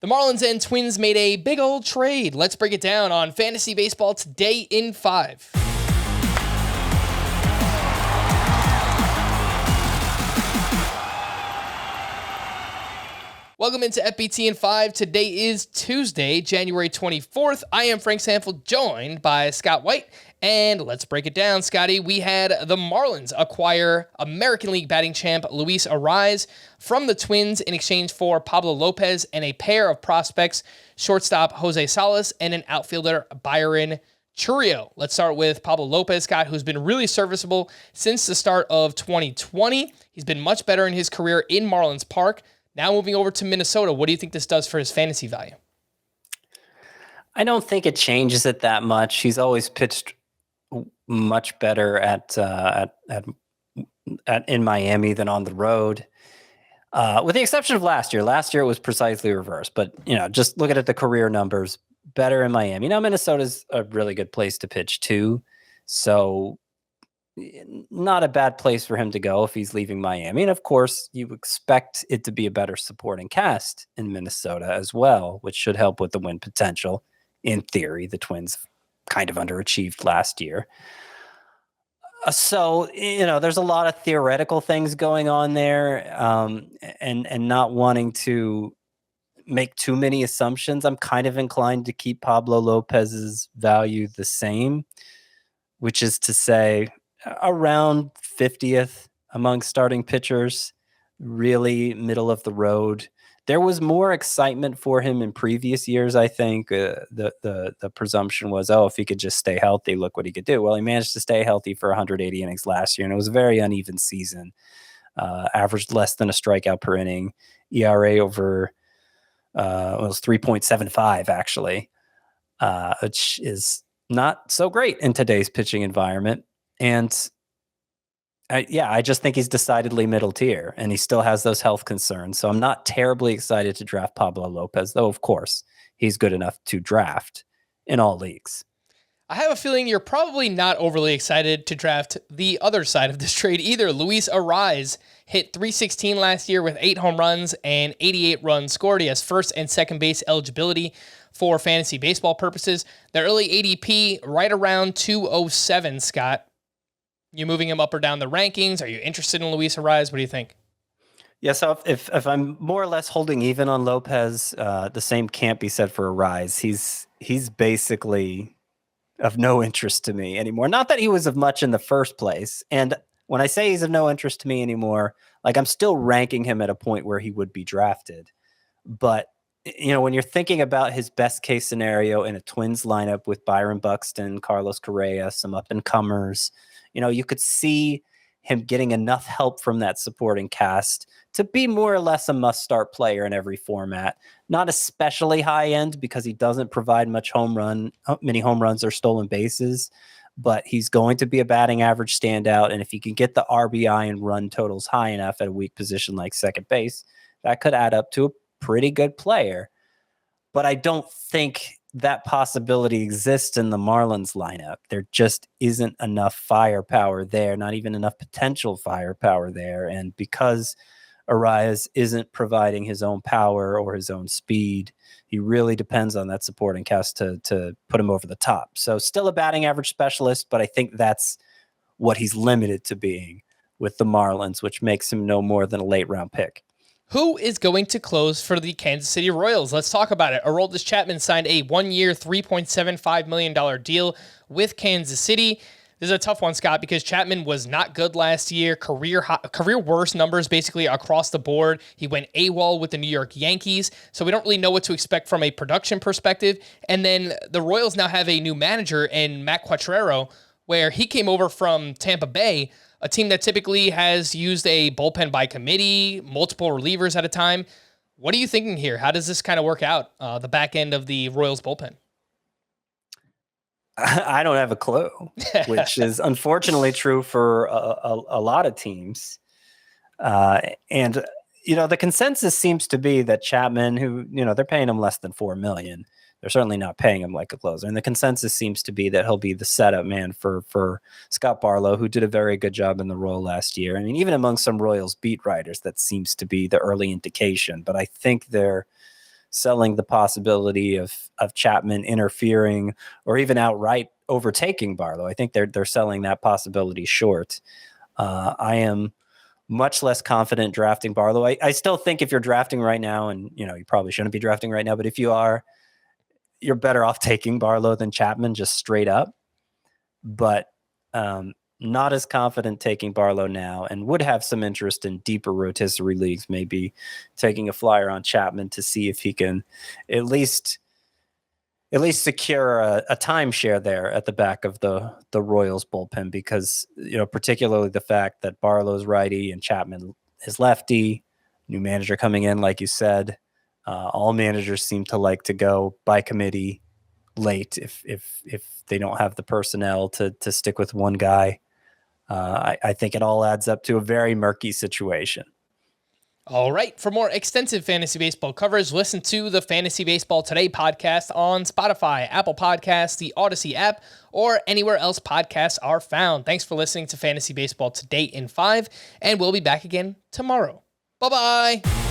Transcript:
The Marlins and Twins made a big old trade. Let's break it down on Fantasy Baseball Today in 5. Welcome into FBT in 5. Today is Tuesday, January 24th. I am Frank Sanford, joined by Scott White. And let's break it down, Scotty. We had the Marlins acquire American League batting champ Luis Arraez from the Twins in exchange for Pablo Lopez and a pair of prospects, shortstop Jose Salas and an outfielder Byron Chourio. Let's start with Pablo Lopez, Scott, who's been really serviceable since the start of 2020. He's been much better in his career in Marlins Park. Now moving over to Minnesota, what do you think this does for his fantasy value? I don't think it changes it that much. He's always pitched much better at in Miami than on the road, with the exception of last year. Last year it was precisely reversed. But just looking at the career numbers, better in Miami. Now Minnesota's a really good place to pitch too, so not a bad place for him to go if he's leaving Miami. And of course, you expect it to be a better supporting cast in Minnesota as well, which should help with the win potential. In theory, the Twins kind of underachieved last year. So, there's a lot of theoretical things going on there, and not wanting to make too many assumptions. I'm kind of inclined to keep Pablo Lopez's value the same, which is to say around 50th among starting pitchers, really middle of the road. There was more excitement for him in previous years, I think. The presumption was, if he could just stay healthy, look what he could do. Well, he managed to stay healthy for 180 innings last year, and it was a very uneven season. Averaged less than a strikeout per inning. ERA over it was 3.75, actually, which is not so great in today's pitching environment. And I just think he's decidedly middle tier, and he still has those health concerns. So I'm not terribly excited to draft Pablo Lopez, though, of course, he's good enough to draft in all leagues. I have a feeling you're probably not overly excited to draft the other side of this trade either. Luis Arraez hit .316 last year with 8 home runs and 88 runs scored. He has first and second base eligibility for fantasy baseball purposes. The early ADP right around 207, Scott. You moving him up or down the rankings? Are you interested in Luis Arraez? What do you think? Yeah, so if I'm more or less holding even on Lopez, the same can't be said for Arraez. He's basically of no interest to me anymore. Not that he was of much in the first place. And when I say he's of no interest to me anymore, like, I'm still ranking him at a point where he would be drafted. But when you're thinking about his best case scenario in a Twins lineup with Byron Buxton, Carlos Correa, some up and comers, you could see him getting enough help from that supporting cast to be more or less a must-start player in every format. Not especially high-end because he doesn't provide many home runs or stolen bases, but he's going to be a batting average standout, and if he can get the RBI and run totals high enough at a weak position like second base, that could add up to a pretty good player. But I don't think that possibility exists in the Marlins lineup. There just isn't enough firepower there, not even enough potential firepower there. And because Arraez isn't providing his own power or his own speed, he really depends on that supporting cast to put him over the top. So still a batting average specialist, but I think that's what he's limited to being with the Marlins, which makes him no more than a late round pick. Who is going to close for the Kansas City Royals? Let's talk about it. Aroldis Chapman signed a 1-year, $3.75 million deal with Kansas City. This is a tough one, Scott, because Chapman was not good last year. Career worst numbers basically across the board. He went AWOL with the New York Yankees, so we don't really know what to expect from a production perspective. And then the Royals now have a new manager in Matt Quatraro, where he came over from Tampa Bay, a team that typically has used a bullpen by committee, multiple relievers at a time. What are you thinking here? How does this kind of work out, the back end of the Royals bullpen? I don't have a clue, which is unfortunately true for a lot of teams. And the consensus seems to be that Chapman, who, they're paying him less than $4 million. They're certainly not paying him like a closer. And the consensus seems to be that he'll be the setup man for Scott Barlow, who did a very good job in the role last year. I mean, even among some Royals beat writers, that seems to be the early indication. But I think they're selling the possibility of Chapman interfering or even outright overtaking Barlow. I think they're selling that possibility short. I am much less confident drafting Barlow. I still think if you're drafting right now, and you probably shouldn't be drafting right now, but if you are, you're better off taking Barlow than Chapman, just straight up. But not as confident taking Barlow now, and would have some interest in deeper rotisserie leagues, maybe taking a flyer on Chapman to see if he can at least secure a timeshare there at the back of the Royals bullpen, because particularly the fact that Barlow's righty and Chapman is lefty, new manager coming in, like you said, all managers seem to like to go by committee late if they don't have the personnel to stick with one guy. I think it all adds up to a very murky situation. All right. For more extensive fantasy baseball coverage, listen to the Fantasy Baseball Today podcast on Spotify, Apple Podcasts, the Audacy app, or anywhere else podcasts are found. Thanks for listening to Fantasy Baseball Today in 5, and we'll be back again tomorrow. Bye-bye.